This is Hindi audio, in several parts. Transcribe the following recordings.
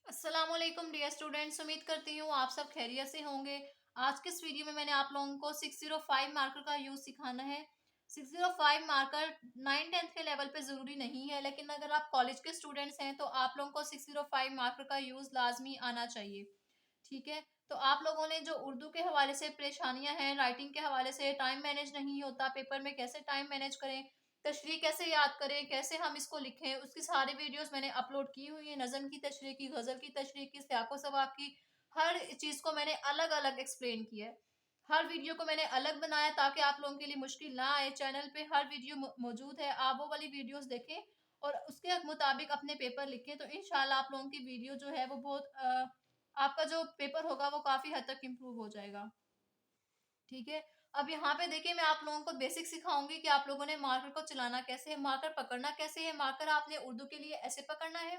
अस्सलाम वालेकुम डियर स्टूडेंट्स, उम्मीद करती हूँ आप सब खैरियत से होंगे। आज के इस वीडियो में मैंने आप लोगों को 605 मार्कर का यूज सिखाना है। 605 मार्कर 9th-10th के लेवल पे ज़रूरी नहीं है, लेकिन अगर आप कॉलेज के स्टूडेंट्स हैं तो आप लोगों को 605 मार्कर का यूज लाजमी आना चाहिए। ठीक है, तो आप लोगों ने जो उर्दू के हवाले से परेशानियां हैं, राइटिंग के हवाले से टाइम मैनेज नहीं होता, पेपर में कैसे टाइम मैनेज करें, तशरीह कैसे याद करें, कैसे हम इसको लिखें, उसकी सारी वीडियोस मैंने अपलोड की हुई है। नज़म की तशरीह की, गज़ल की तशरीह की, सियाको सवाब की, हर चीज़ को मैंने अलग अलग एक्सप्लेन किया है। हर वीडियो को मैंने अलग बनाया ताकि आप लोगों के लिए मुश्किल ना आए। चैनल पे हर वीडियो मौजूद है, आप वो वाली वीडियोस देखें और उसके मुताबिक अपने पेपर लिखें, तो इंशाल्लाह आप लोगों की वीडियो जो है वो बहुत आपका जो पेपर होगा वो काफ़ी हद तक इम्प्रूव हो जाएगा। ठीक है, अब यहाँ पे देखिए मैं आप लोगों को बेसिक सिखाऊंगी कि आप लोगों ने मार्कर को चलाना कैसे है, मार्कर पकड़ना कैसे है। मार्कर आपने उर्दू के लिए ऐसे पकड़ना है,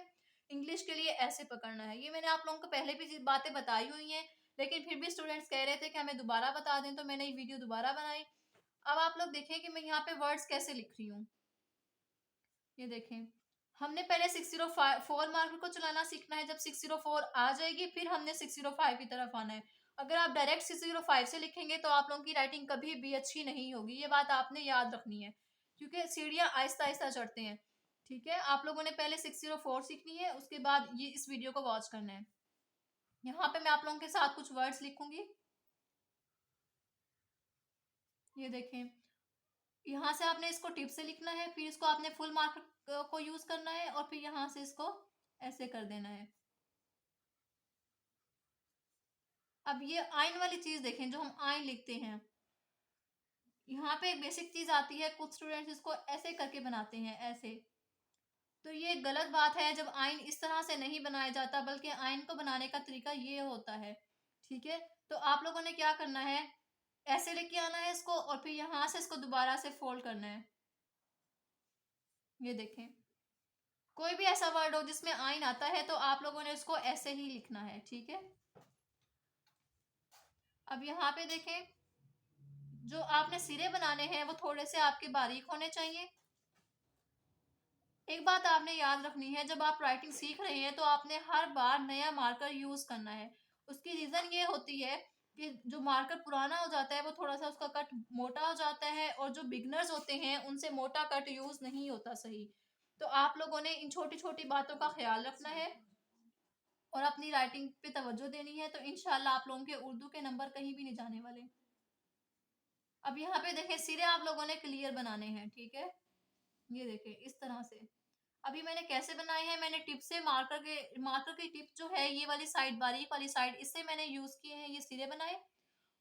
इंग्लिश के लिए ऐसे पकड़ना है। ये मैंने आप लोगों को पहले भी बातें बताई हुई हैं, लेकिन फिर भी स्टूडेंट्स कह रहे थे कि हमें दोबारा बता दें, तो मैंने ये वीडियो दोबारा बनाई। अब आप लोग देखें कि मैं यहाँ पे वर्ड्स कैसे लिख रही हूँ। ये देखें, हमने पहले 604 मार्कर को चलाना सीखना है। जब 604 आ जाएगी फिर हमने 605 की तरफ आना है। अगर आप डायरेक्ट 605 से लिखेंगे तो आप लोगों की राइटिंग कभी भी अच्छी नहीं होगी, ये बात आपने याद रखनी है, क्योंकि सीढ़ियाँ आहिस्ता आहिस्ता चढ़ते हैं। ठीक है, आप लोगों ने पहले 604 सीखनी है, उसके बाद ये इस वीडियो को वॉच करना है। यहाँ पे मैं आप लोगों के साथ कुछ वर्ड्स लिखूंगी। ये देखें, यहाँ से आपने इसको टिप से लिखना है, फिर इसको आपने फुल मार्कर को यूज करना है और फिर यहाँ से इसको ऐसे कर देना है। अब ये आइन वाली चीज देखें, जो हम आइन लिखते हैं, यहाँ पे एक बेसिक चीज आती है, कुछ स्टूडेंट्स इसको ऐसे करके बनाते हैं, ऐसे। तो ये गलत बात है। जब आइन इस तरह से नहीं बनाया जाता, बल्कि आइन को बनाने का तरीका ये होता है। ठीक है, तो आप लोगों ने क्या करना है, ऐसे लेके आना है इसको और फिर यहाँ से इसको दोबारा से फोल्ड करना है। ये देखें, कोई भी ऐसा वर्ड हो जिसमें आइन आता है तो आप लोगों ने उसको ऐसे ही लिखना है। ठीक है, अब यहाँ पे देखें, जो आपने सिरे बनाने हैं वो थोड़े से आपके बारीक होने चाहिए। एक बात आपने याद रखनी है, जब आप राइटिंग सीख रहे हैं तो आपने हर बार नया मार्कर यूज करना है। उसकी रीजन ये होती है कि जो मार्कर पुराना हो जाता है वो थोड़ा सा उसका कट मोटा हो जाता है, और जो बिगनर्स होते हैं उनसे मोटा कट यूज नहीं होता सही। तो आप लोगों ने इन छोटी छोटी बातों का ख्याल रखना है और अपनी राइटिंग पे तवज्जो देनी है, तो इंशाल्लाह आप लोगों के उर्दू के नंबर कहीं भी नहीं जाने वाले। अब यहाँ पे देखें, सिरे आप लोगों ने क्लियर बनाने हैं। ठीक है, ये देखें इस तरह से। अभी मैंने कैसे बनाए हैं, मैंने टिप से मार्कर की टिप जो है, ये वाली साइड, बारीक वाली साइड, इससे मैंने यूज किए हैं ये सिरे बनाए,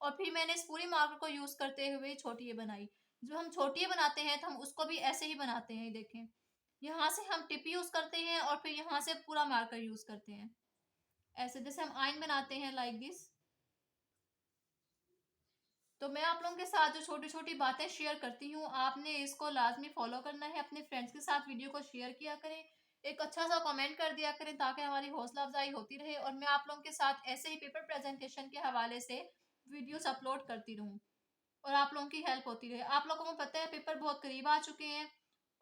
और फिर मैंने इस पूरी मार्कर को यूज करते हुए छोटी बनाई। जब हम छोटी बनाते हैं तो हम उसको भी ऐसे ही बनाते हैं। ये देखें, यहाँ से हम टिप यूज करते हैं और फिर यहाँ से पूरा मार्कर यूज करते हैं, ऐसे जैसे हम आइन बनाते हैं, लाइक दिस। तो मैं आप लोगों के साथ जो छोटी छोटी बातें शेयर करती हूँ, आपने इसको लाजमी फॉलो करना है। अपने फ्रेंड्स के साथ वीडियो को शेयर किया करें, एक अच्छा सा कमेंट कर दिया करें, ताकि हमारी हौसला अफजाई होती रहे और मैं आप लोगों के साथ ऐसे ही पेपर प्रेजेंटेशन के हवाले से वीडियोस अपलोड करती रहूँ और आप लोगों की हेल्प होती रहे। आप लोगों को पता है पेपर बहुत करीब आ चुके हैं,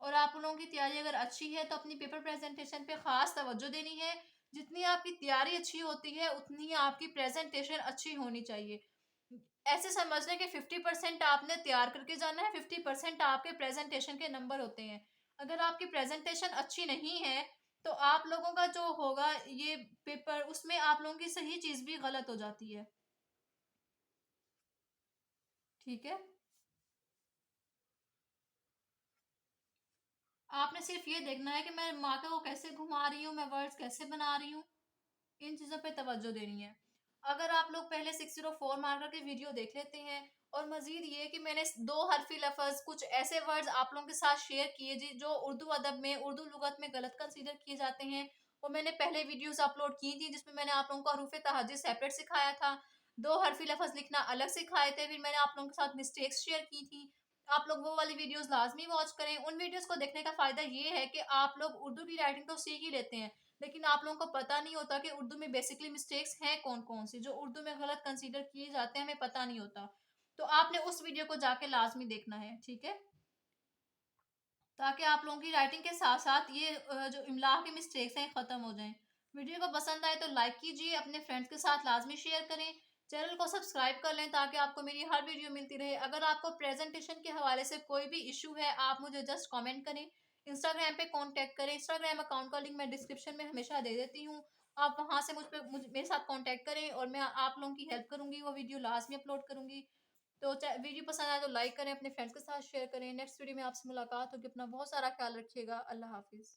और आप लोगों की तैयारी अगर अच्छी है तो अपनी पेपर प्रेजेंटेशन पे खास तवज्जो देनी है। जितनी आपकी तैयारी अच्छी होती है उतनी ही आपकी प्रेजेंटेशन अच्छी होनी चाहिए। ऐसे समझ लें कि 50% आपने तैयार करके जाना है, 50% आपके प्रेजेंटेशन के नंबर होते हैं। अगर आपकी प्रेजेंटेशन अच्छी नहीं है तो आप लोगों का जो होगा ये पेपर, उसमें आप लोगों की सही चीज भी गलत हो जाती है। ठीक है, आपने सिर्फ ये देखना है कि मैं मार्कर को कैसे घुमा रही हूँ, मैं वर्ड्स कैसे बना रही हूँ, इन चीज़ों पे तवज्जो देनी है। अगर आप लोग पहले 604 मार्कर की वीडियो देख लेते हैं, और मजीद ये कि मैंने दो हरफी लफ्ज, कुछ ऐसे वर्ड्स आप लोगों के साथ शेयर किए जी जो उर्दू अदब में, उर्दू लुगत में गलत कंसीडर किए जाते हैं, वो मैंने पहले वीडियोस अपलोड की थी, जिसमें मैंने आप लोगों को हरूफ तहज्जुद सेपरेट सिखाया था, दो हरफी लफ्ज लिखना अलग सिखाए थे, फिर मैंने आप लोगों के साथ मिस्टेक्स शेयर की थी। आप लोग वो वाली वीडियोस लाजमी वॉच करें। उन वीडियोस को देखने का फायदा ये है कि आप लोग उर्दू की राइटिंग तो सीख ही लेते हैं, लेकिन आप लोगों को पता नहीं होता कि उर्दू में बेसिकली मिस्टेक्स हैं कौन कौन सी, जो उर्दू में गलत कंसीडर किए जाते हैं, हमें पता नहीं होता। तो आपने उस वीडियो को जाके लाजमी देखना है। ठीक है, ताकि आप लोगों की राइटिंग के साथ साथ ये जो इमला के मिस्टेक्स हैं खत्म हो जाएं। वीडियो को पसंद आए तो लाइक कीजिए, अपने फ्रेंड्स के साथ लाजमी शेयर करें, चैनल को सब्सक्राइब कर लें ताकि आपको मेरी हर वीडियो मिलती रहे। अगर आपको प्रेजेंटेशन के हवाले से कोई भी इशू है, आप मुझे जस्ट कमेंट करें, इंस्टाग्राम पे कांटेक्ट करें। इंस्टाग्राम अकाउंट का लिंक मैं डिस्क्रिप्शन में हमेशा दे देती हूँ। आप वहां से मेरे साथ कांटेक्ट करें और मैं आप लोगों की हेल्प करूंगी, वो वीडियो लाजमी अपलोड करूंगी। तो वीडियो पसंद आए तो लाइक करें, अपने फ्रेंड्स के साथ शेयर करें। नेक्स्ट वीडियो में आपसे मुलाकात होगी। अपना बहुत सारा ख्याल रखिएगा। अल्लाह हाफिज।